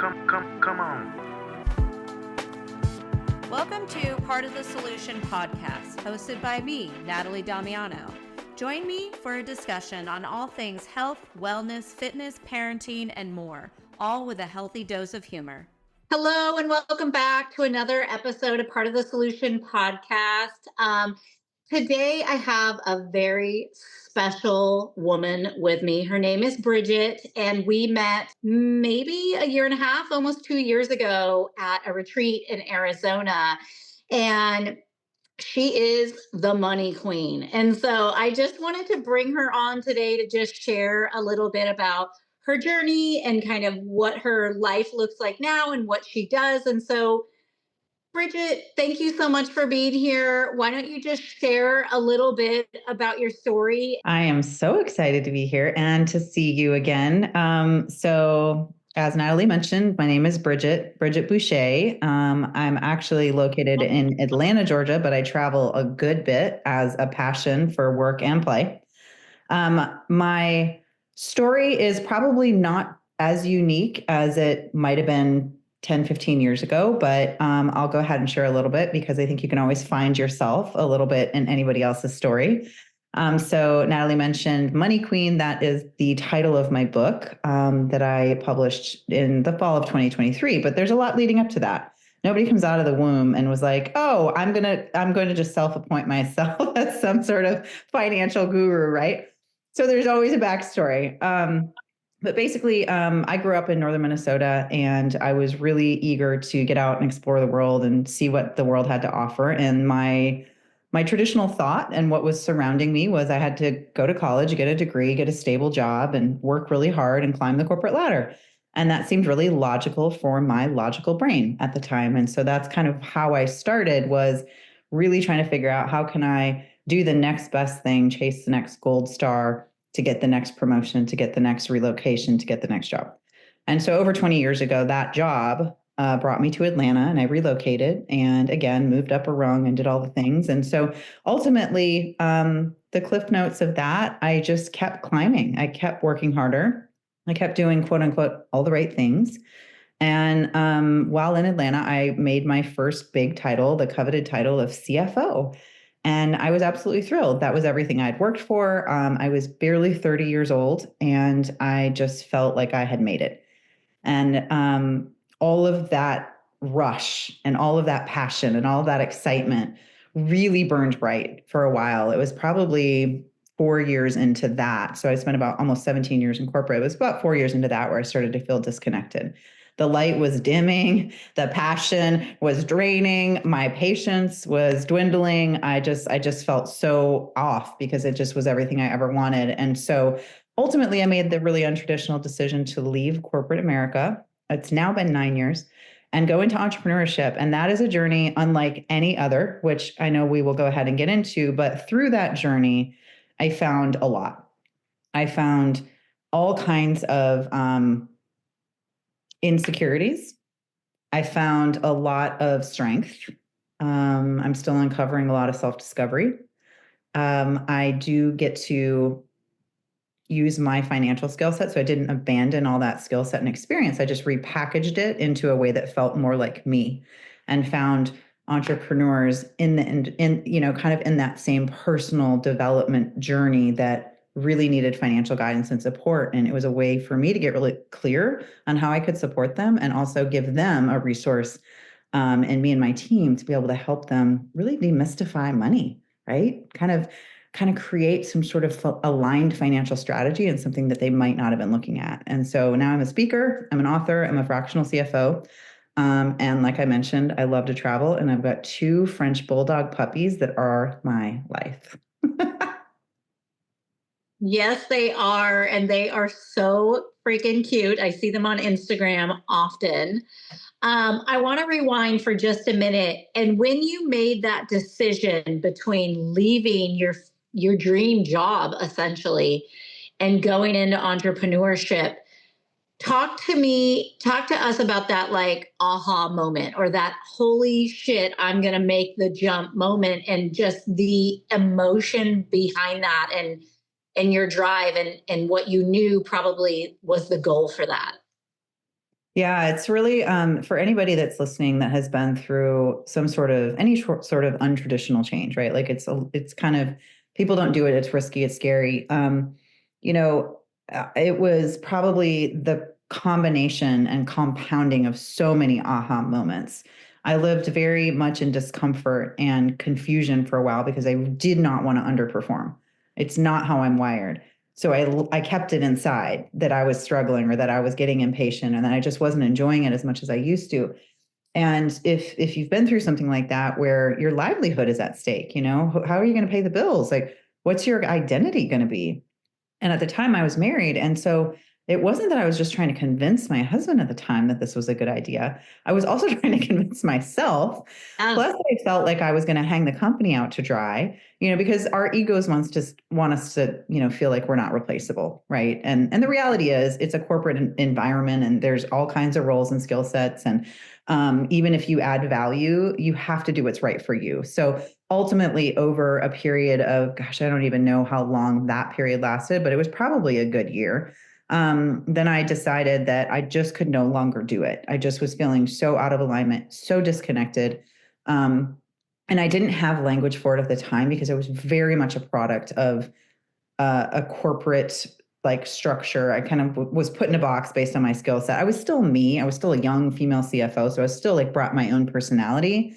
Come on. Welcome to Part of the Solution podcast, hosted by me, Natalie Damiano. Join me for a discussion on all things health, wellness, fitness, parenting, and more, all with a healthy dose of humor. Hello, and welcome back to another episode of Part of the Solution podcast. Today, I have a very special woman with me. Her name is Bridgette, and we met maybe a year and a half, almost 2 years ago at a retreat in Arizona. And she is the money queen. And so I just wanted to bring her on today to just share a little bit about her journey and kind of what her life looks like now and what she does. And so, Bridgette, thank you so much for being here. Why don't you just share a little bit about your story? I am so excited to be here and to see you again. So as Natalie mentioned, my name is Bridgette Boucha. I'm actually located in Atlanta, Georgia, but I travel a good bit as a passion for work and play. My story is probably not as unique as it might have been 10, 15 years ago, but I'll go ahead and share a little bit because I think you can always find yourself a little bit in anybody else's story. So Natalie mentioned Money Queen. That is the title of my book that I published in the fall of 2023, but there's a lot leading up to that. Nobody comes out of the womb and was like, oh, I'm going to just self-appoint myself as some sort of financial guru, right? So there's always a backstory. But basically, I grew up in northern Minnesota, and I was really eager to get out and explore the world and see what the world had to offer. And my traditional thought and what was surrounding me was I had to go to college, get a degree, get a stable job, and work really hard and climb the corporate ladder. And that seemed really logical for my logical brain at the time. And so that's kind of how I started, was really trying to figure out how can I do the next best thing, chase the next gold star, to get the next promotion, to get the next relocation, to get the next job. And so over 20 years ago, that job brought me to Atlanta, and I relocated and again, moved up a rung and did all the things. And so ultimately, the cliff notes of that, I just kept climbing. I kept working harder. I kept doing, quote unquote, all the right things. And while in Atlanta, I made my first big title, the coveted title of CFO. And I was absolutely thrilled. That was everything I'd worked for. I was barely 30 years old, and I just felt like I had made it. And all of that rush and all of that passion and all of that excitement really burned bright for a while. It was probably 4 years into that. So I spent about almost 17 years in corporate. It was about 4 years into that where I started to feel disconnected. The light was dimming, the passion was draining, my patience was dwindling. I just felt so off because it just was everything I ever wanted. And so ultimately I made the really untraditional decision to leave corporate America. It's now been 9 years, and go into entrepreneurship. And that is a journey unlike any other, which I know we will go ahead and get into. But through that journey, I found a lot. I found all kinds of insecurities. I found a lot of strength. I'm still uncovering a lot of self-discovery. I do get to use my financial skill set. So I didn't abandon all that skill set and experience. I just repackaged it into a way that felt more like me, and found entrepreneurs in kind of in that same personal development journey that really needed financial guidance and support. And it was a way for me to get really clear on how I could support them and also give them a resource, and me and my team to be able to help them really demystify money, right? Kind of create some sort of aligned financial strategy and something that they might not have been looking at. And so now I'm a speaker, I'm an author, I'm a fractional CFO. And like I mentioned, I love to travel, and I've got 2 French bulldog puppies that are my life. Yes, they are. And they are so freaking cute. I see them on Instagram often. I want to rewind for just a minute. And when you made that decision between leaving your dream job, essentially, and going into entrepreneurship, talk to us about that, like, aha moment, or that holy shit, I'm going to make the jump moment, and just the emotion behind that, and your drive, and what you knew probably was the goal for that. Yeah, it's really for anybody that's listening that has been through some sort of sort of untraditional change, right? Like it's kind of people don't do it. It's risky. It's scary. You know, it was probably the combination and compounding of so many aha moments. I lived very much in discomfort and confusion for a while because I did not want to underperform. It's not how I'm wired. So I kept it inside that I was struggling or that I was getting impatient and that I just wasn't enjoying it as much as I used to. And if you've been through something like that where your livelihood is at stake, how are you going to pay the bills? Like, what's your identity going to be? And at the time I was married. And so it wasn't that I was just trying to convince my husband at the time that this was a good idea. I was also trying to convince myself. Yes. Plus, I felt like I was going to hang the company out to dry, because our egos want us to, feel like we're not replaceable, right? And the reality is, it's a corporate environment, and there's all kinds of roles and skill sets, and even if you add value, you have to do what's right for you. So ultimately, over a period of, gosh, I don't even know how long that period lasted, but it was probably a good year. Then I decided that I just could no longer do it. I just was feeling so out of alignment, so disconnected. And I didn't have language for it at the time because I was very much a product of a corporate like structure. I kind of was put in a box based on my skill set. I was still me. I was still a young female CFO. So I was still like brought my own personality,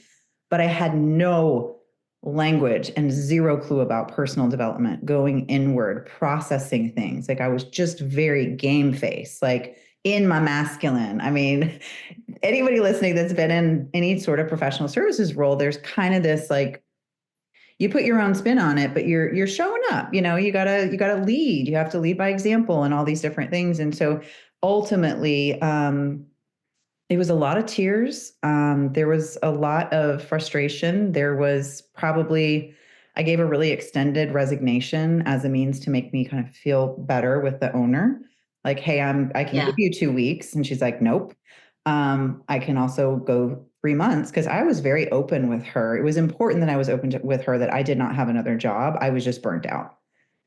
but I had no language and zero clue about personal development, going inward, processing things. Like I was just very game face, like in my masculine. I mean, anybody listening that's been in any sort of professional services role, there's kind of this like, you put your own spin on it, but you're showing up. You gotta lead. You have to lead by example and all these different things. And so ultimately, it was a lot of tears. There was a lot of frustration. There was probably, I gave a really extended resignation as a means to make me kind of feel better with the owner. Like, hey, I can give Yeah. you 2 weeks. And she's like, nope. I can also go 3 months because I was very open with her. It was important that I was with her that I did not have another job. I was just burnt out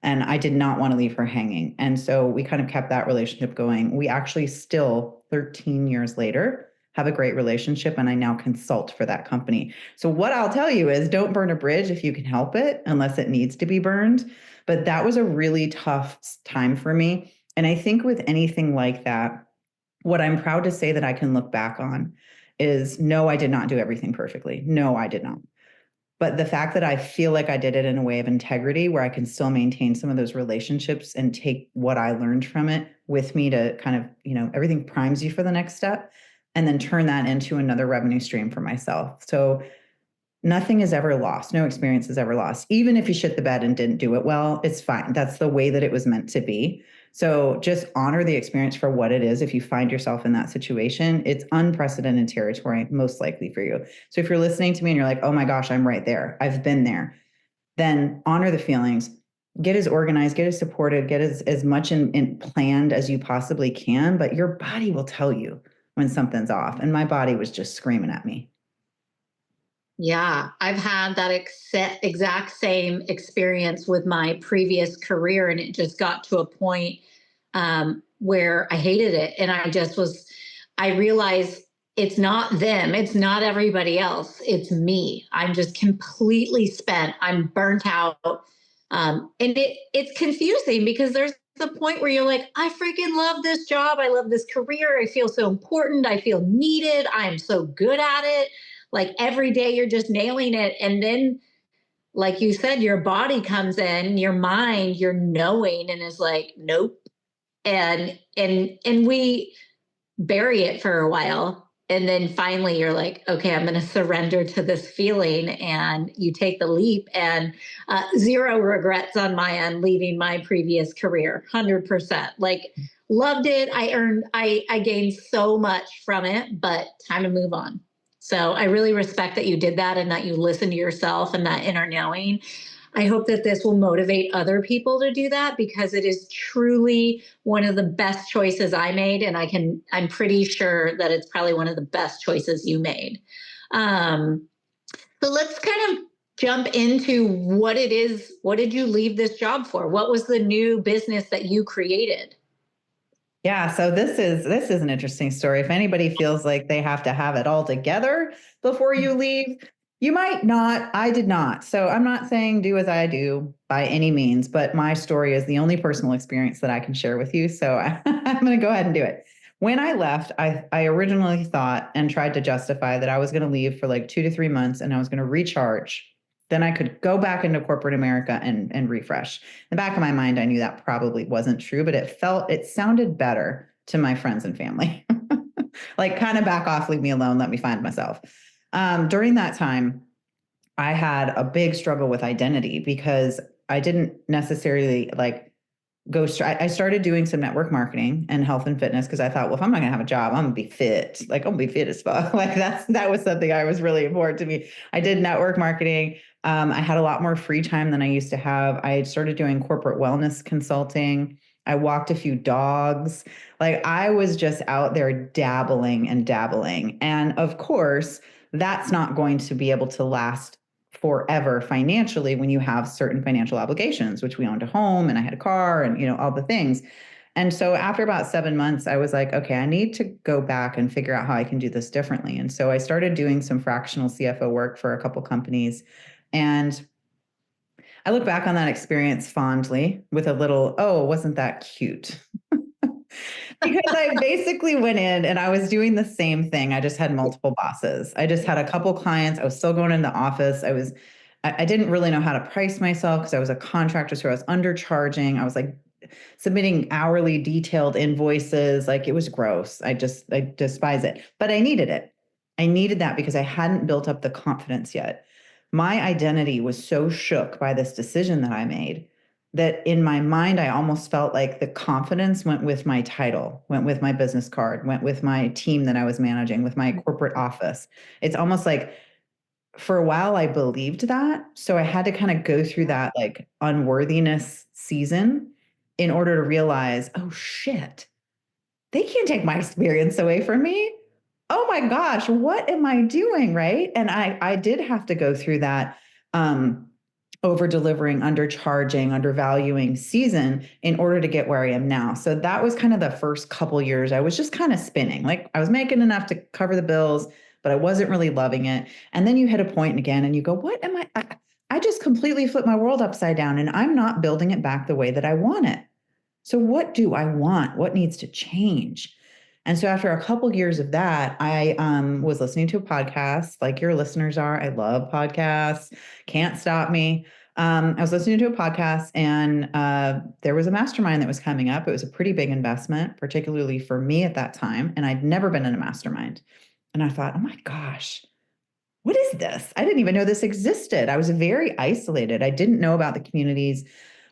and I did not want to leave her hanging. And so we kind of kept that relationship going. We actually still, 13 years later, have a great relationship, and I now consult for that company. So what I'll tell you is don't burn a bridge if you can help it, unless it needs to be burned. But that was a really tough time for me. And I think with anything like that, what I'm proud to say that I can look back on is no, I did not do everything perfectly. No, I did not. But the fact that I feel like I did it in a way of integrity where I can still maintain some of those relationships and take what I learned from it with me to kind of, everything primes you for the next step and then turn that into another revenue stream for myself. So nothing is ever lost. No experience is ever lost. Even if you shit the bed and didn't do it well, it's fine. That's the way that it was meant to be. So just honor the experience for what it is. If you find yourself in that situation, it's unprecedented territory, most likely for you. So if you're listening to me and you're like, oh my gosh, I'm right there, I've been there, then honor the feelings, get as organized, get as supported, get as much in planned as you possibly can. But your body will tell you when something's off. And my body was just screaming at me. Yeah, I've had that exact same experience with my previous career, and it just got to a point where I hated it, and I realized it's not them, it's not everybody else, it's me. I'm just completely spent. I'm burnt out, and it's confusing because there's the point where you're like, I freaking love this job, I love this career, I feel so important, I feel needed, I'm so good at it, like every day you're just nailing it. And then, like you said, your body comes in, your mind, your knowing, and is like, nope. And we bury it for a while. And then finally you're like, okay, I'm going to surrender to this feeling. And you take the leap, and zero regrets on my end leaving my previous career. 100%. Like, loved it. I gained so much from it, but time to move on. So I really respect that you did that and that you listened to yourself and that inner knowing. I hope that this will motivate other people to do that, because it is truly one of the best choices I made. And I'm pretty sure that it's probably one of the best choices you made. Um, so let's kind of jump into what it is. What did you leave this job for? What was the new business that you created? Yeah, so this is an interesting story. If anybody feels like they have to have it all together before you leave, you might not. I did not. So I'm not saying do as I do by any means, but my story is the only personal experience that I can share with you. So I'm going to go ahead and do it. When I left, I originally thought and tried to justify that I was going to leave for like 2 to 3 months and I was going to recharge. Then I could go back into corporate America and refresh. In the back of my mind, I knew that probably wasn't true, but it sounded better to my friends and family. Like, kind of back off, leave me alone, let me find myself. During that time, I had a big struggle with identity because I didn't necessarily like I started doing some network marketing and health and fitness because I thought, well, if I'm not gonna have a job, I'm gonna be fit. Like, I'm gonna be fit as fuck. Like, that was something I was really important to me. I did network marketing. I had a lot more free time than I used to have. I started doing corporate wellness consulting. I walked a few dogs. Like, I was just out there dabbling and dabbling. And of course, that's not going to be able to last forever financially when you have certain financial obligations, which we owned a home and I had a car and, all the things. And so after about 7 months, I was like, okay, I need to go back and figure out how I can do this differently. And so I started doing some fractional CFO work for a couple companies. And I look back on that experience fondly with a little, oh, wasn't that cute? Because I basically went in and I was doing the same thing. I just had multiple bosses. I just had a couple clients. I was still going in the office. I didn't really know how to price myself because I was a contractor, so I was undercharging. I was like submitting hourly detailed invoices. Like, it was gross. I despise it, but I needed it. I needed that because I hadn't built up the confidence yet. My identity was so shook by this decision that I made that in my mind, I almost felt like the confidence went with my title, went with my business card, went with my team that I was managing, with my corporate office. It's almost like for a while I believed that. So I had to kind of go through that like unworthiness season in order to realize, oh shit, they can't take my experience away from me. Oh my gosh, what am I doing? Right. And I did have to go through that over delivering, undercharging, undervaluing season in order to get where I am now. So that was kind of the first couple years. I was just kind of spinning. Like, I was making enough to cover the bills, but I wasn't really loving it. And then you hit a point again and you go, what am I just completely flipped my world upside down and I'm not building it back the way that I want it. So what do I want? What needs to change? And so after a couple years of that, I was listening to a podcast like your listeners are. I love podcasts. Can't stop me. I was listening to a podcast and there was a mastermind that was coming up. It was a pretty big investment, particularly for me at that time. And I'd never been in a mastermind. And I thought, oh my gosh, what is this? I didn't even know this existed. I was very isolated. I didn't know about the communities.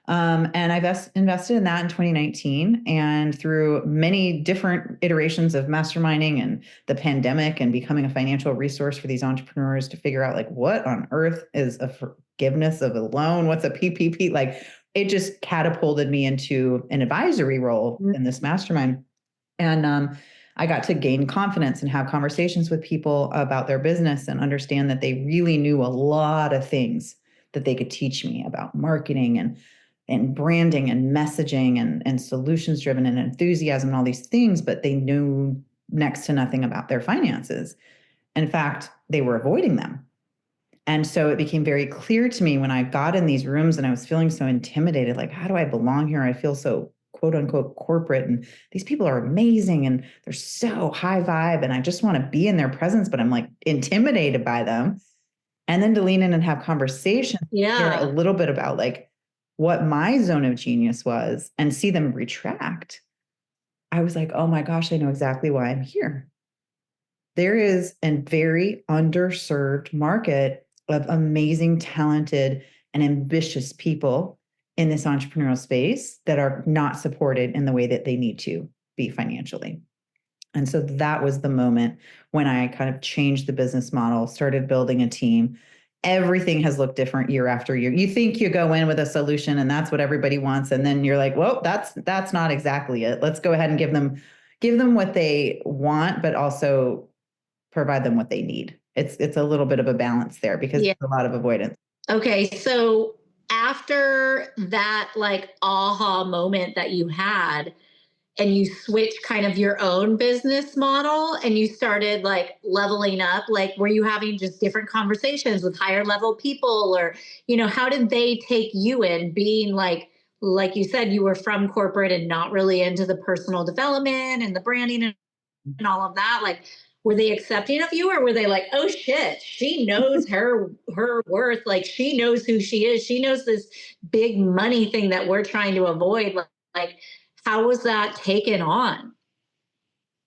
And I invested in that in 2019. And through many different iterations of masterminding and the pandemic and becoming a financial resource for these entrepreneurs to figure out, like, what on earth is a forgiveness of a loan? What's a PPP? Like, it just catapulted me into an advisory role in this mastermind. And I got to gain confidence and have conversations with people about their business and understand that they really knew a lot of things that they could teach me about marketing and branding and messaging and solutions driven and enthusiasm and all these things, but they knew next to nothing about their finances. In fact, they were avoiding them. And so it became very clear to me when I got in these rooms and I was feeling so intimidated, like, how do I belong here? I feel so quote unquote corporate and these people are amazing and they're so high vibe and I just want to be in their presence, but I'm like intimidated by them. And then to lean in and have conversations, hear a little bit about like what my zone of genius was and see them retract. I was like, oh my gosh, I know exactly why I'm here. There is a very underserved market of amazing, talented, and ambitious people in this entrepreneurial space that are not supported in the way that they need to be financially. And so that was the moment when I kind of changed the business model, started building a team. Everything has looked different year after year. You think you go in with a solution and that's what everybody wants. And then you're like, well, that's not exactly it. Let's go ahead and give them what they want, but also provide them what they need. It's a little bit of a balance there because there's a lot of avoidance. Okay. So after that, like, aha moment that you had, and you switched kind of your own business model and you started like leveling up? Like, were you having just different conversations with higher level people, or, how did they take you in being like you said, you were from corporate and not really into the personal development and the branding and all of that? Like, were they accepting of you, or were they like, oh shit, she knows her worth, like she knows who she is, she knows this big money thing that we're trying to avoid? Like, how was that taken on?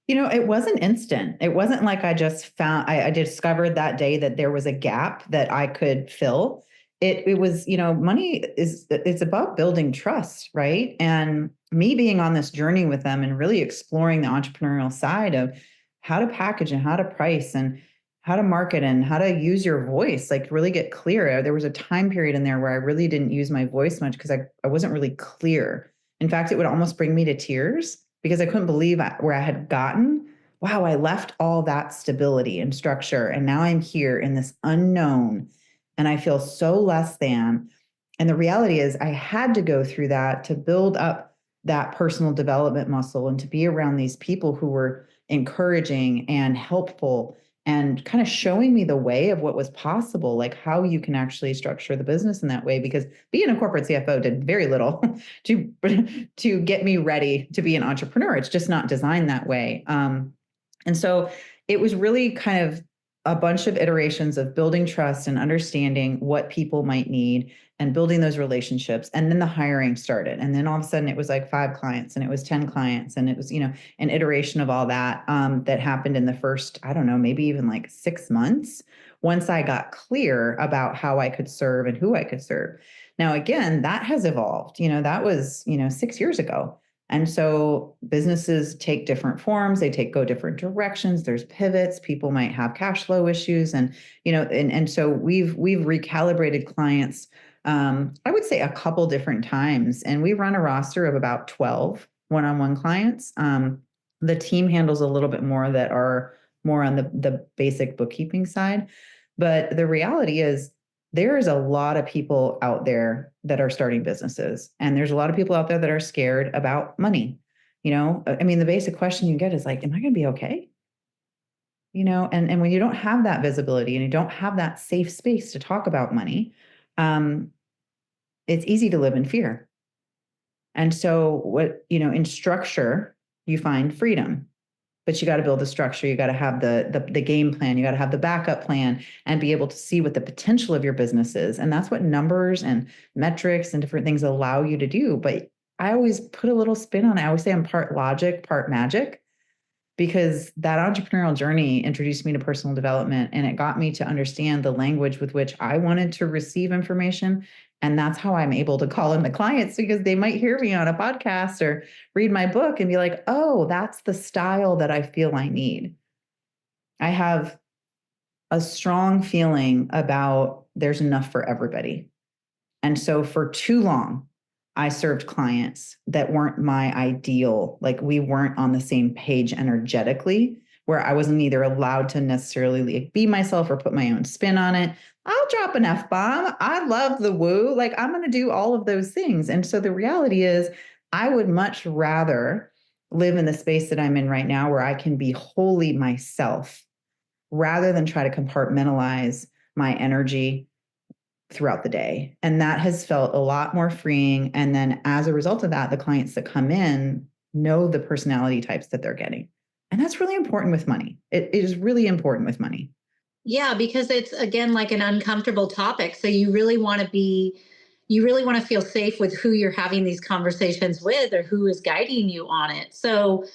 It wasn't instant. It wasn't like I just I discovered that day that there was a gap that I could fill. It was, money it's about building trust, right? And me being on this journey with them and really exploring the entrepreneurial side of how to package and how to price and how to market and how to use your voice, like really get clear. There was a time period in there where I really didn't use my voice much because I wasn't really clear. In fact, it would almost bring me to tears because I couldn't believe where I had gotten. Wow, I left all that stability and structure, and now I'm here in this unknown, and I feel so less than. And the reality is, I had to go through that to build up that personal development muscle and to be around these people who were encouraging and helpful and kind of showing me the way of what was possible, like how you can actually structure the business in that way. Because being a corporate CFO did very little to get me ready to be an entrepreneur. It's just not designed that way. And so it was really kind of a bunch of iterations of building trust and understanding what people might need and building those relationships. And then the hiring started. And then all of a sudden it was like 5 clients and it was 10 clients. And it was, an iteration of all that that happened in the first, I don't know, maybe even like 6 months once I got clear about how I could serve and who I could serve. Now, again, that has evolved. That was, 6 years ago. And so businesses take different forms, they go different directions, there's pivots, people might have cash flow issues. And, and so we've recalibrated clients, I would say a couple different times. And we run a roster of about 12 one-on-one clients. The team handles a little bit more that are more on the basic bookkeeping side. But the reality is, there is a lot of people out there that are starting businesses, and there's a lot of people out there that are scared about money. I mean, the basic question you get is like, am I going to be okay? And when you don't have that visibility and you don't have that safe space to talk about money, it's easy to live in fear. And so in structure, you find freedom. But you got to build the structure. You got to have the game plan. You got to have the backup plan and be able to see what the potential of your business is. And that's what numbers and metrics and different things allow you to do. But I always put a little spin on it. I always say I'm part logic, part magic, because that entrepreneurial journey introduced me to personal development, and it got me to understand the language with which I wanted to receive information. And that's how I'm able to call in the clients, because they might hear me on a podcast or read my book and be like, oh, that's the style that I feel I need. I have a strong feeling about there's enough for everybody. And so for too long, I served clients that weren't my ideal. Like, we weren't on the same page energetically, where I wasn't either allowed to necessarily be myself or put my own spin on it. I'll drop an F-bomb. I love the woo. Like, I'm going to do all of those things. And so the reality is, I would much rather live in the space that I'm in right now, where I can be wholly myself, rather than try to compartmentalize my energy throughout the day. And that has felt a lot more freeing. And then as a result of that, the clients that come in know the personality types that they're getting. And that's really important with money. It is really important with money. Yeah, because it's, again, like an uncomfortable topic. So you really want to feel safe with who you're having these conversations with, or who is guiding you on it. So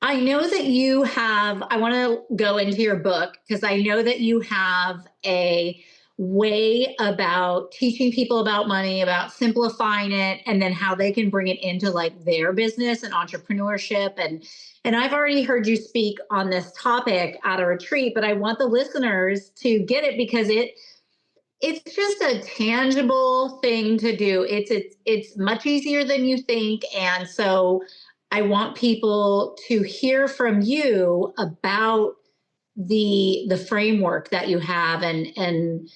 I know that I want to go into your book, because I know that you have a way about teaching people about money, about simplifying it, and then how they can bring it into like their business and entrepreneurship. And I've already heard you speak on this topic at a retreat, but I want the listeners to get it, because it's just a tangible thing to do. It's much easier than you think. And so I want people to hear from you about the framework that you have, and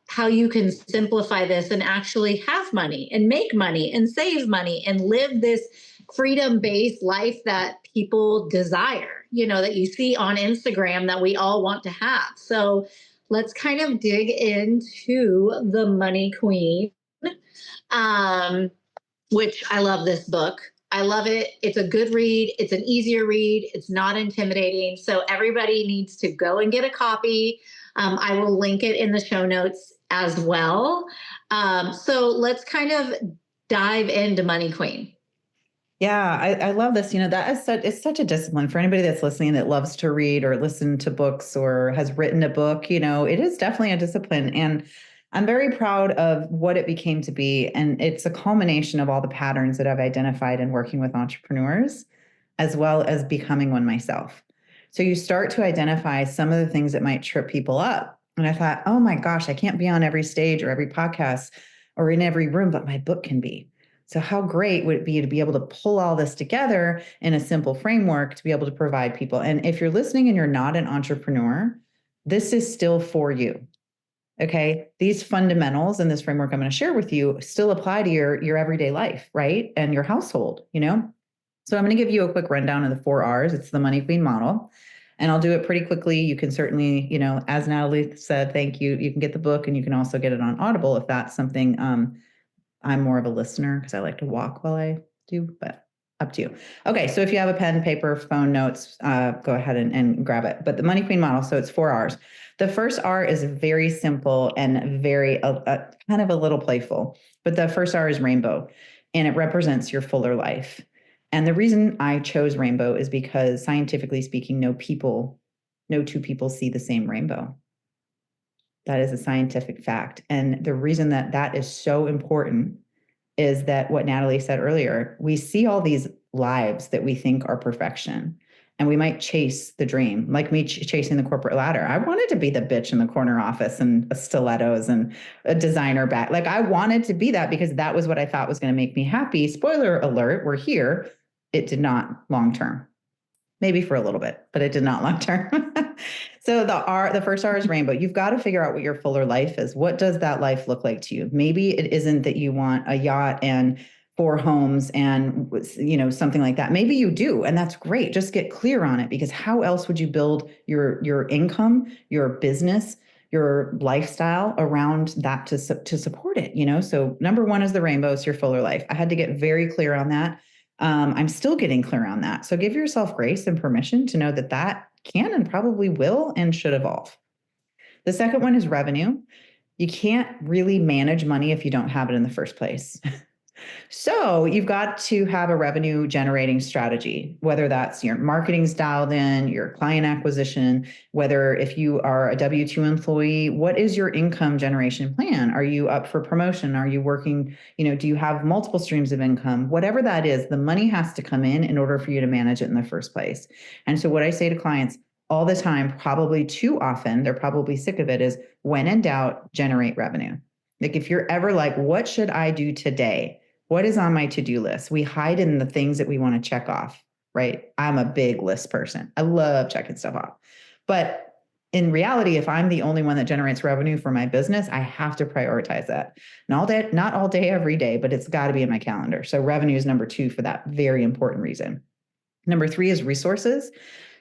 how you can simplify this and actually have money and make money and save money and live this freedom-based life that people desire, that you see on Instagram that we all want to have. So let's kind of dig into the Money Queen, which I love this book. I love it. It's a good read. It's an easier read. It's not intimidating. So everybody needs to go and get a copy. I will link it in the show notes as well. So let's kind of dive into Money Queen. Yeah, I love this. That is it's such a discipline for anybody that's listening that loves to read or listen to books or has written a book. It is definitely a discipline. And I'm very proud of what it became to be. And it's a culmination of all the patterns that I've identified in working with entrepreneurs, as well as becoming one myself. So you start to identify some of the things that might trip people up. And I thought, oh my gosh, I can't be on every stage or every podcast or in every room, but my book can be. So how great would it be to be able to pull all this together in a simple framework to be able to provide people? And if you're listening and you're not an entrepreneur, this is still for you. Okay. These fundamentals and this framework I'm going to share with you still apply to your everyday life, right? And your household, So I'm going to give you a quick rundown of the 4 R's. It's the Money Queen model. And I'll do it pretty quickly. You can certainly, as Natalie said, thank you. You can get the book and you can also get it on Audible if that's something. I'm more of a listener because I like to walk while I do, but up to you. Okay, so if you have a pen, paper, phone, notes, go ahead and grab it. But the Money Queen model, so it's 4 R's. The first R is very simple and very kind of a little playful, but the first R is rainbow, and it represents your fuller life. And the reason I chose rainbow is because scientifically speaking, no two people see the same rainbow. That is a scientific fact. And the reason that is so important is that what Natalie said earlier, we see all these lives that we think are perfection, and we might chase the dream, like me chasing the corporate ladder. I wanted to be the bitch in the corner office and stilettos and a designer bag. Like I wanted to be that because that was what I thought was going to make me happy. Spoiler alert, we're here. It did not long term. Maybe for a little bit, but it did not long term. So the first R is rainbow. You've got to figure out what your fuller life is. What does that life look like to you? Maybe it isn't that you want a yacht and 4 homes and something like that. Maybe you do, and that's great. Just get clear on it, because how else would you build your income, your business, your lifestyle around that to support it? So number 1 is the rainbow. It's your fuller life. I had to get very clear on that. I'm still getting clear on that. So give yourself grace and permission to know that can and probably will and should evolve. The second one is revenue. You can't really manage money if you don't have it in the first place. So you've got to have a revenue generating strategy, whether that's your marketing's dialed in, your client acquisition, whether if you are a W-2 employee, what is your income generation plan? Are you up for promotion? Are you working, do you have multiple streams of income? Whatever that is, the money has to come in order for you to manage it in the first place. And so what I say to clients all the time, probably too often, they're probably sick of it, is when in doubt, generate revenue. Like if you're ever like, what should I do today? What is on my to-do list? We hide in the things that we want to check off, right? I'm a big list person. I love checking stuff off. But in reality, if I'm the only one that generates revenue for my business, I have to prioritize that. Not all day, every day, but it's got to be in my calendar. So revenue is number 2 for that very important reason. Number 3 is resources.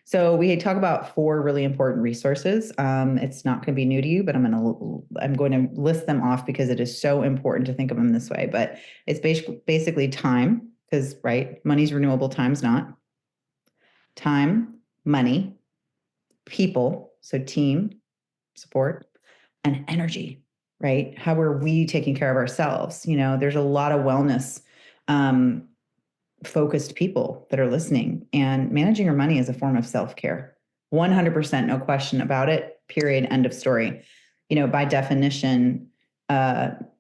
So we talk about 4 really important resources. It's not going to be new to you, but I'm going to list them off because it is so important to think of them this way. But it's basically time, because right, money's renewable, time's not. Time, money, people, so team, support, and energy, right? How are we taking care of ourselves? There's a lot of wellness focused people that are listening, and managing your money is a form of self-care. 100%, no question about it, period, end of story. By definition,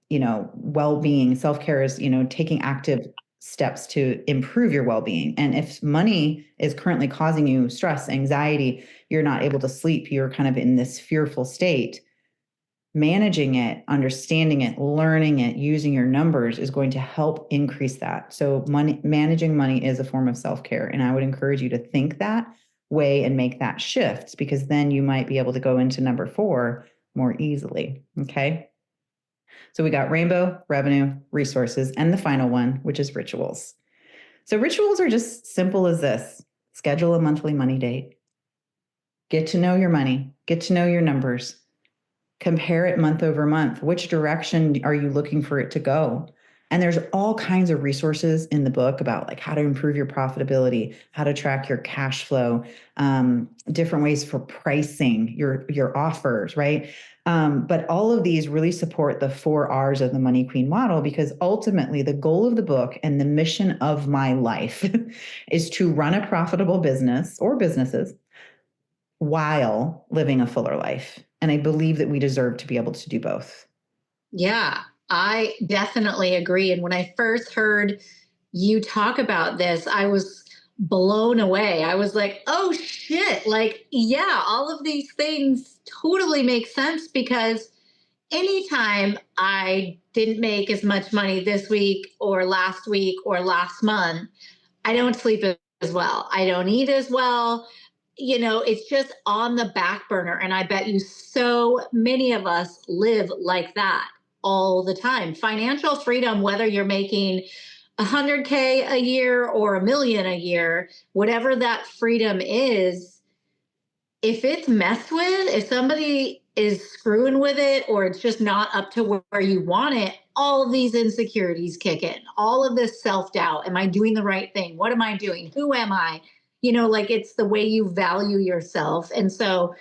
well-being, self-care is, taking active steps to improve your well-being. And if money is currently causing you stress, anxiety, you're not able to sleep, you're kind of in this fearful state, managing it, understanding it, learning it, using your numbers is going to help increase that. So managing money is a form of self-care. And I would encourage you to think that way and make that shift, because then you might be able to go into number 4 more easily. Okay. So we got rainbow, revenue, resources, and the final one, which is rituals. So rituals are just simple as this. Schedule a monthly money date. Get to know your money. Get to know your numbers. Compare it month over month. Which direction are you looking for it to go? And there's all kinds of resources in the book about like how to improve your profitability, how to track your cash flow, different ways for pricing your offers, right? But all of these really support the 4 R's of the Money Queen model, because ultimately the goal of the book and the mission of my life is to run a profitable business or businesses while living a fuller life. And I believe that we deserve to be able to do both. Yeah, I definitely agree. And when I first heard you talk about this, I was blown away. I was like, oh shit. Like, yeah, all of these things totally make sense, because anytime I didn't make as much money this week or last month, I don't sleep as well. I don't eat as well. It's just on the back burner. And I bet you so many of us live like that all the time. Financial freedom, whether you're making 100K a year or a million a year, whatever that freedom is, if it's messed with, if somebody is screwing with it, or it's just not up to where you want it, all of these insecurities kick in, all of this self-doubt. Am I doing the right thing? What am I doing? Who am I? Like, it's the way you value yourself. And so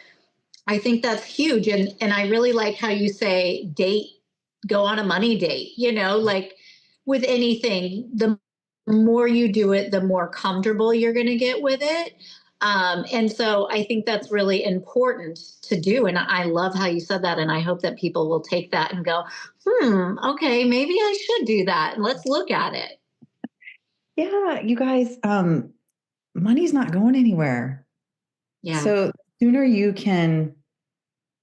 I think that's huge. And I really like how you say go on a money date, like with anything, the more you do it, the more comfortable you're going to get with it. And so I think that's really important to do. And I love how you said that. And I hope that people will take that and go, okay, maybe I should do that. And let's look at it. Yeah, you guys, money's not going anywhere. Yeah. So the sooner you can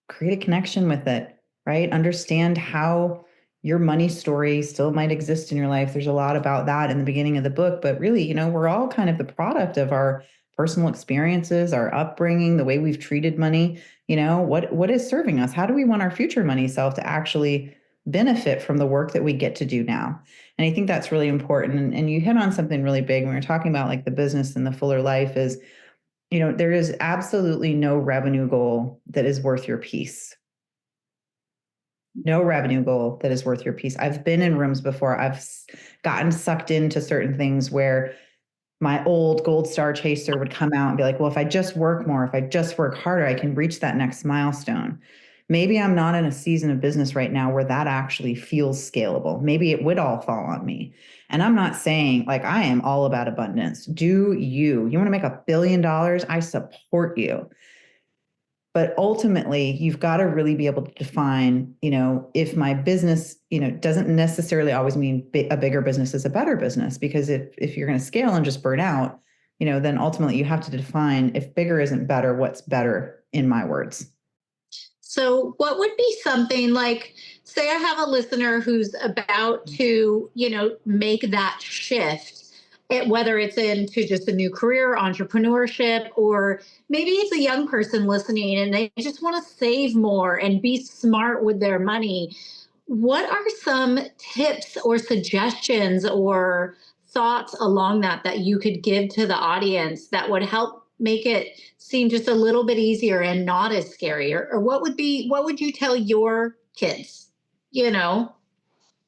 create a connection with it, right? Understand how your money story still might exist in your life. There's a lot about that in the beginning of the book, but really, we're all kind of the product of our personal experiences, our upbringing, the way we've treated money. What is serving us? How do we want our future money self to actually benefit from the work that we get to do now? And I think that's really important. And you hit on something really big when we're talking about like the business and the fuller life is, there is absolutely no revenue goal that is worth your peace. No revenue goal that is worth your peace. I've been in rooms before. I've gotten sucked into certain things where my old gold star chaser would come out and be like, well, if I just work more, if I just work harder, I can reach that next milestone. Maybe I'm not in a season of business right now where that actually feels scalable. Maybe it would all fall on me. And I'm not saying like I am all about abundance. Do you want to make $1 billion? I support you. But ultimately, you've got to really be able to define, if my business, doesn't necessarily always mean a bigger business is a better business, because if you're going to scale and just burn out, then ultimately you have to define, if bigger isn't better, what's better in my words. So what would be something like, say I have a listener who's about to, make that shift, whether it's into just a new career, entrepreneurship, or maybe it's a young person listening and they just want to save more and be smart with their money. What are some tips or suggestions or thoughts along that you could give to the audience that would help make it seem just a little bit easier and not as scary? Or what would you tell your kids?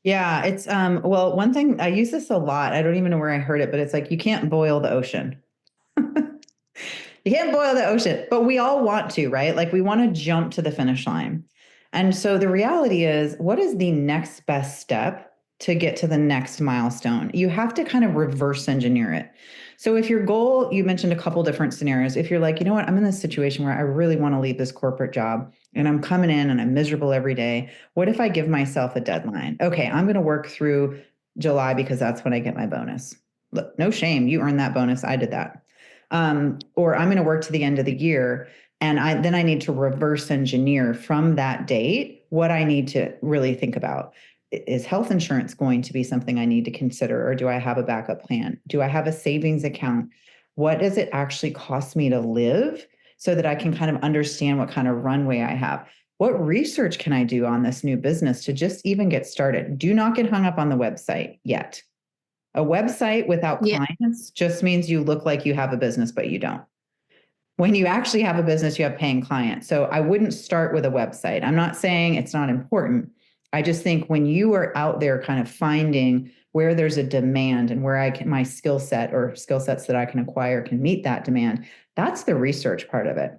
Yeah, it's well, one thing I use this a lot. I don't even know where I heard it, but it's like you can't boil the ocean. You can't boil the ocean, but we all want to, right? Like we want to jump to the finish line. And so the reality is, what is the next best step to get to the next milestone? You have to kind of reverse engineer it. So if your goal, you mentioned a couple different scenarios. If you're like, you know what, I'm in this situation where I really want to leave this corporate job and I'm coming in and I'm miserable every day. What if I give myself a deadline? Okay, I'm going to work through July because that's when I get my bonus. Look, no shame. You earned that bonus. I did that. Or I'm going to work to the end of the year. And I need to reverse engineer from that date what I need to really think about. Is health insurance going to be something I need to consider? Or do I have a backup plan? Do I have a savings account? What does it actually cost me to live so that I can kind of understand what kind of runway I have? What research can I do on this new business to just even get started? Do not get hung up on the website yet. A website without Yeah. clients just means you look like you have a business, but you don't. When you actually have a business, you have paying clients. So I wouldn't start with a website. I'm not saying it's not important. I just think when you are out there kind of finding where there's a demand and where my skill set or skill sets that I can acquire can meet that demand, that's the research part of it.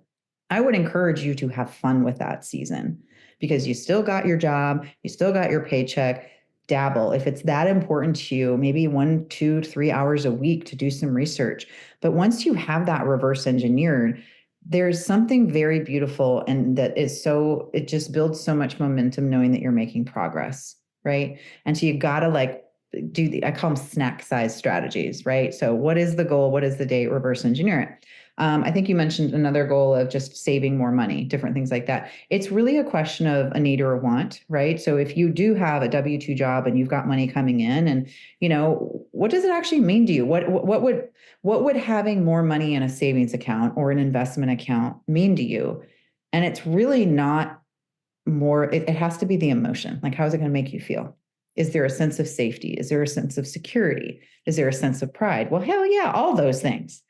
I would encourage you to have fun with that season because you still got your job, you still got your paycheck. Dabble. If it's that important to you, maybe 1, 2, 3 hours a week to do some research. But once you have that reverse engineered, there's something very beautiful and it just builds so much momentum knowing that you're making progress, right? And so you gotta I call them snack size strategies, right? So what is the goal? What is the date? Reverse engineer it. I think you mentioned another goal of just saving more money, different things like that. It's really a question of a need or a want, right? So if you do have a W-2 job and you've got money coming in and, what does it actually mean to you? What would having more money in a savings account or an investment account mean to you? And it's really not more, it has to be the emotion. Like, how is it going to make you feel? Is there a sense of safety? Is there a sense of security? Is there a sense of pride? Well, hell yeah, all those things.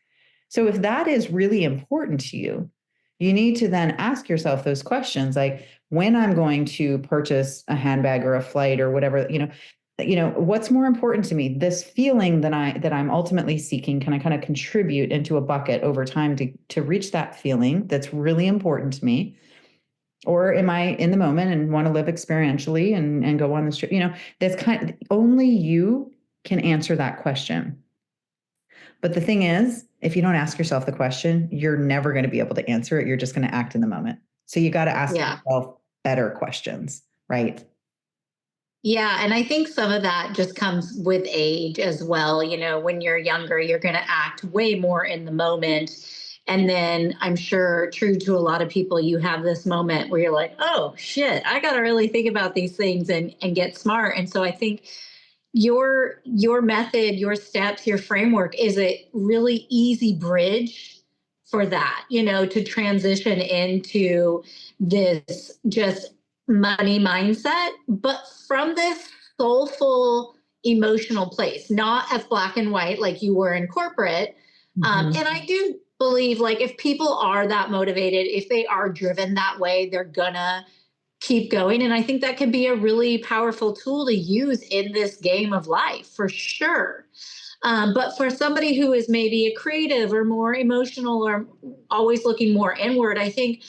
So if that is really important to you, you need to then ask yourself those questions like, when I'm going to purchase a handbag or a flight or whatever, what's more important to me? This feeling that I'm ultimately seeking, can I kind of contribute into a bucket over time to reach that feeling that's really important to me? Or am I in the moment and want to live experientially and go on the street? That's only you can answer that question. But the thing is, if you don't ask yourself the question, you're never going to be able to answer it. You're just going to act in the moment. So you got to ask yourself better questions, right? Yeah. And I think some of that just comes with age as well. When you're younger, you're going to act way more in the moment. And then I'm sure, true to a lot of people, you have this moment where you're like, oh, shit, I got to really think about these things and get smart. And so I think your method, your steps, your framework is a really easy bridge for that, to transition into this just money mindset, but from this soulful emotional place, not as black and white like you were in corporate. And I do believe, like, if people are that motivated, if they are driven that way, they're gonna keep going. And I think that can be a really powerful tool to use in this game of life for sure. But for somebody who is maybe a creative or more emotional or always looking more inward, I think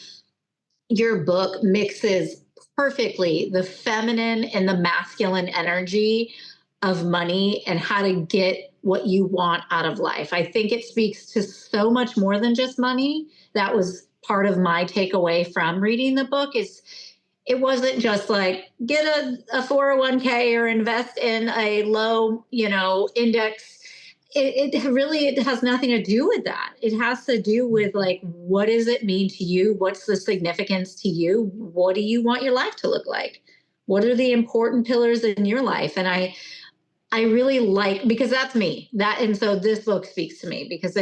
your book mixes perfectly the feminine and the masculine energy of money and how to get what you want out of life. I think it speaks to so much more than just money. That was part of my takeaway from reading the book. Is it wasn't just like get a 401k or invest in a low, index. It has nothing to do with that. It has to do with, like, what does it mean to you? What's the significance to you? What do you want your life to look like? What are the important pillars in your life? And I really like, because that's me, and so this book speaks to me because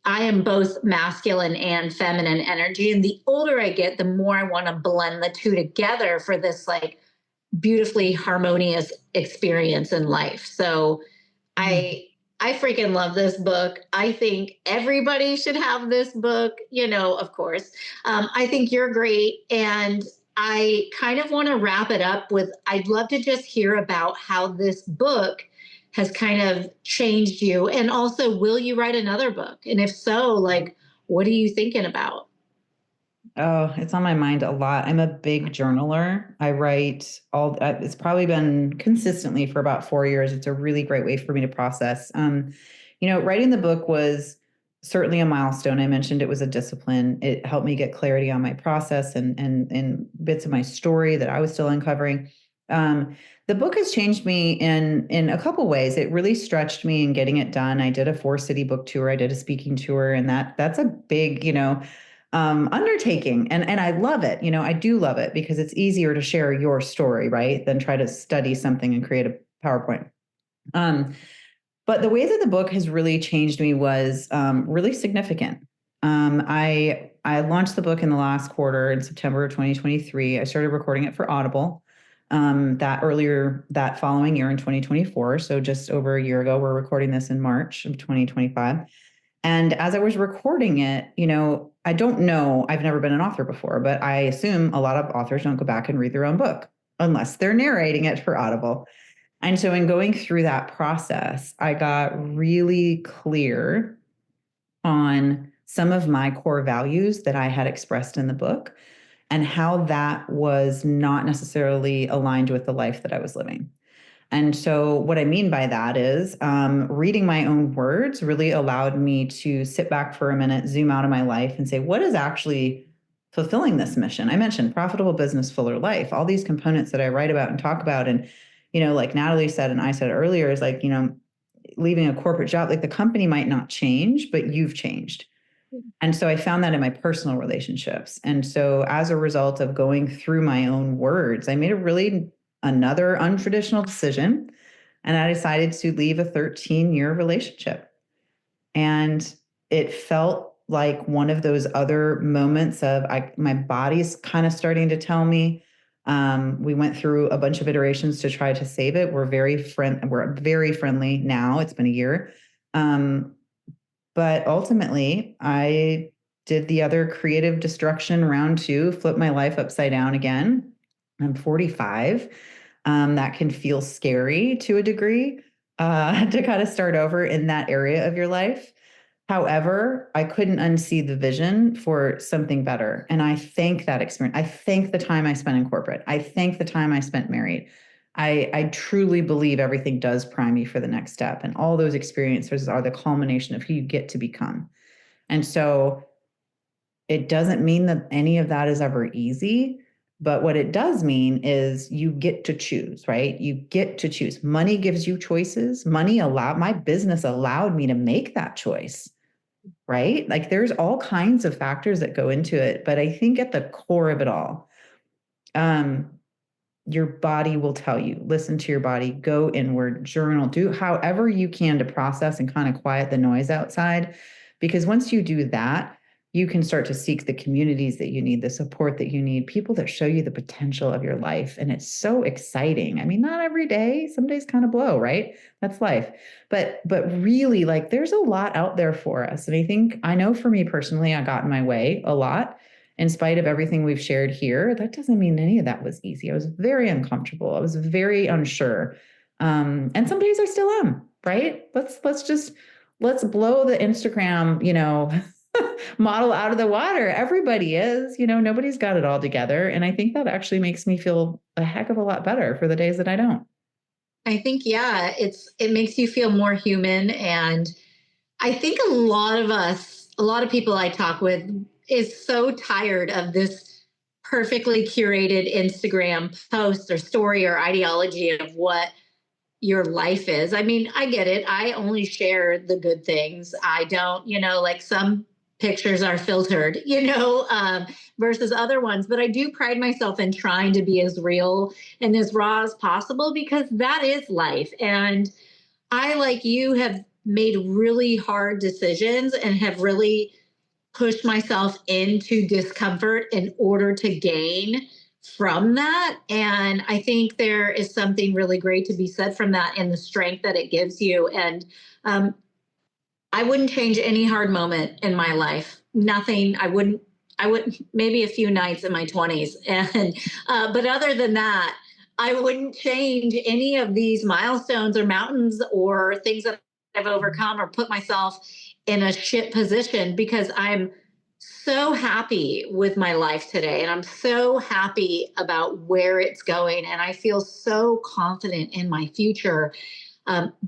I am both masculine and feminine energy. And the older I get, the more I want to blend the two together for this, like, beautifully harmonious experience in life. So I freaking love this book. I think everybody should have this book, of course. I think you're great. And I kind of want to wrap it up with, I'd love to just hear about how this book has kind of changed you. And also, will you write another book? And if so, like, what are you thinking about? Oh, it's on my mind a lot. I'm a big journaler. I write it's probably been consistently for about 4 years. It's a really great way for me to process. Writing the book was certainly a milestone. I mentioned it was a discipline. It helped me get clarity on my process and bits of my story that I was still uncovering. The book has changed me in a couple ways. It really stretched me in getting it done. I did a 4-city book tour. I did a speaking tour, and that's a big, undertaking. And I love it. I do love it because it's easier to share your story, right, than try to study something and create a PowerPoint. But the way that the book has really changed me was really significant. I launched the book in the last quarter in September of 2023. I started recording it for Audible. that following year in 2024. So just over a year ago, we're recording this in March of 2025. And as I was recording it, I don't know, I've never been an author before, but I assume a lot of authors don't go back and read their own book unless they're narrating it for Audible. And so in going through that process, I got really clear on some of my core values that I had expressed in the book and how that was not necessarily aligned with the life that I was living. And so what I mean by that is reading my own words really allowed me to sit back for a minute, zoom out of my life and say, what is actually fulfilling this mission? I mentioned profitable business, fuller life, all these components that I write about and talk about. And, like Natalie said, and I said earlier, is like, leaving a corporate job, like the company might not change, but you've changed. And so I found that in my personal relationships. And so as a result of going through my own words, I made another untraditional decision. And I decided to leave a 13-year relationship. And it felt like one of those other moments of my body's kind of starting to tell me. We went through a bunch of iterations to try to save it. We're very friendly now. It's been a year. But ultimately, I did the other creative destruction round 2, flipped my life upside down again. I'm 45. That can feel scary to a degree to kind of start over in that area of your life. However, I couldn't unsee the vision for something better. And I thank that experience. I thank the time I spent in corporate. I thank the time I spent married. I truly believe everything does prime you for the next step. And all those experiences are the culmination of who you get to become. And so it doesn't mean that any of that is ever easy. But what it does mean is you get to choose, right? You get to choose. Money gives you choices. My business allowed me to make that choice, right? Like there's all kinds of factors that go into it. But I think at the core of it all, your body will tell you, listen to your body, go inward, journal, do however you can to process and kind of quiet the noise outside. Because once you do that, you can start to seek the communities that you need, the support that you need, people that show you the potential of your life. And it's so exciting. I mean, not every day, some days kind of blow, right? That's life. But really, like there's a lot out there for us. And I know for me personally, I got in my way a lot. In spite of everything we've shared here, that doesn't mean any of that was easy. I was very uncomfortable. I was very unsure. And some days I still am, right? Let's blow the Instagram, model out of the water. Everybody is, nobody's got it all together. And I think that actually makes me feel a heck of a lot better for the days that I don't. I think, yeah, it makes you feel more human. And I think a lot of people I talk with is so tired of this perfectly curated Instagram post or story or ideology of what your life is. I mean, I get it. I only share the good things. I don't, like some pictures are filtered, versus other ones. But I do pride myself in trying to be as real and as raw as possible because that is life. And I, like you, have made really hard decisions and have really pushed myself into discomfort in order to gain from that. And I think there is something really great to be said from that and the strength that it gives you. And I wouldn't change any hard moment in my life. Nothing. I wouldn't, maybe a few nights in my 20s. And, but other than that, I wouldn't change any of these milestones or mountains or things that I've overcome or put myself in a shit position because I'm so happy with my life today. And I'm so happy about where it's going. And I feel so confident in my future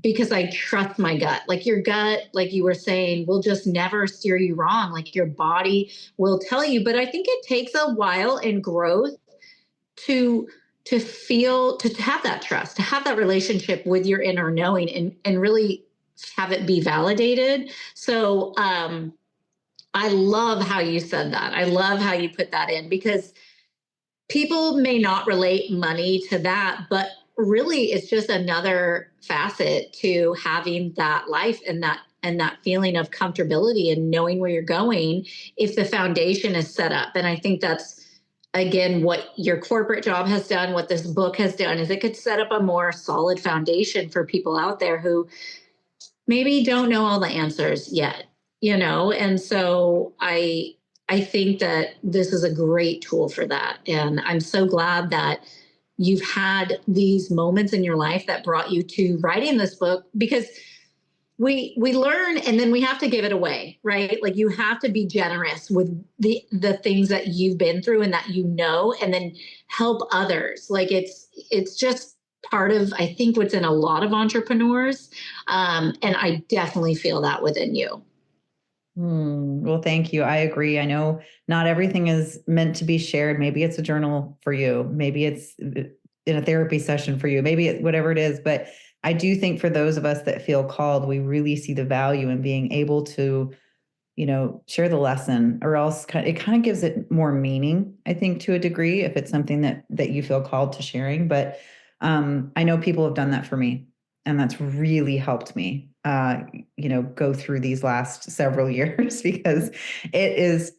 because I trust my gut. Like your gut, like you were saying, will just never steer you wrong. Like your body will tell you. But I think it takes a while in growth to have that trust, to have that relationship with your inner knowing and really have it be validated. So I love how you said that. I love how you put that in because people may not relate money to that, but really it's just another facet to having that life and that feeling of comfortability and knowing where you're going if the foundation is set up. And I think that's again, what your corporate job has done, what this book has done, is it could set up a more solid foundation for people out there who maybe don't know all the answers yet, And so I think that this is a great tool for that. And I'm so glad that you've had these moments in your life that brought you to writing this book, because we learn and then we have to give it away, right? Like, you have to be generous with the things that you've been through and that and then help others. Like, it's just part of, I think, what's in a lot of entrepreneurs, and I definitely feel that within you. Well, thank you. I agree. I know not everything is meant to be shared. Maybe it's a journal for you. Maybe it's in a therapy session for you. Maybe whatever it is. But I do think for those of us that feel called, we really see the value in being able to, share the lesson, or else it kind of gives it more meaning, I think, to a degree, if it's something that you feel called to sharing. But I know people have done that for me, and that's really helped me, go through these last several years, because it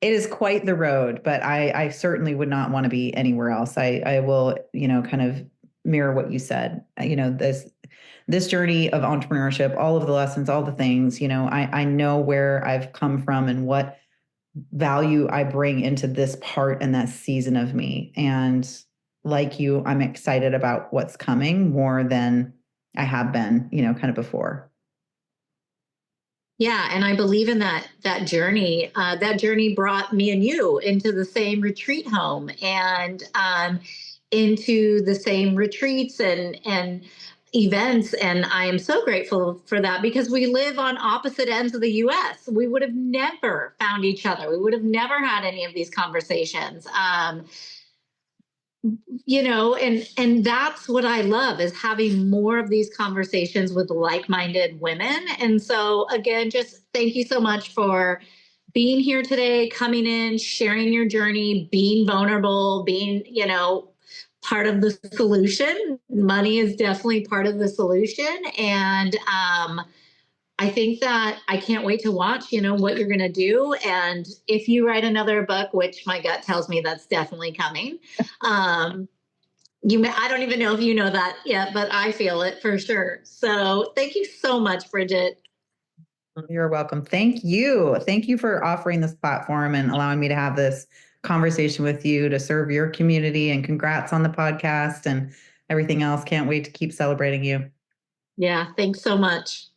is quite the road. But I certainly would not want to be anywhere else. I will, kind of mirror what you said. This journey of entrepreneurship, all of the lessons, all the things, I know where I've come from and what value I bring into this part and that season of me. And like you, I'm excited about what's coming more than I have been, kind of before. Yeah, and I believe in that journey. That journey brought me and you into the same retreat home, and into the same retreats and events. And I am so grateful for that, because we live on opposite ends of the U.S. We would have never found each other. We would have never had any of these conversations. And that's what I love, is having more of these conversations with like-minded women. And so, again, just thank you so much for being here today, coming in, sharing your journey, being vulnerable, being, part of the solution. Money is definitely part of the solution. And I think that I can't wait to watch, what you're going to do. And if you write another book, which my gut tells me that's definitely coming, um, I don't even know if you know that yet, but I feel it for sure. So thank you so much, Bridgette. You're welcome. Thank you. Thank you for offering this platform and allowing me to have this conversation with you to serve your community, and congrats on the podcast and everything else. Can't wait to keep celebrating you. Yeah, thanks so much.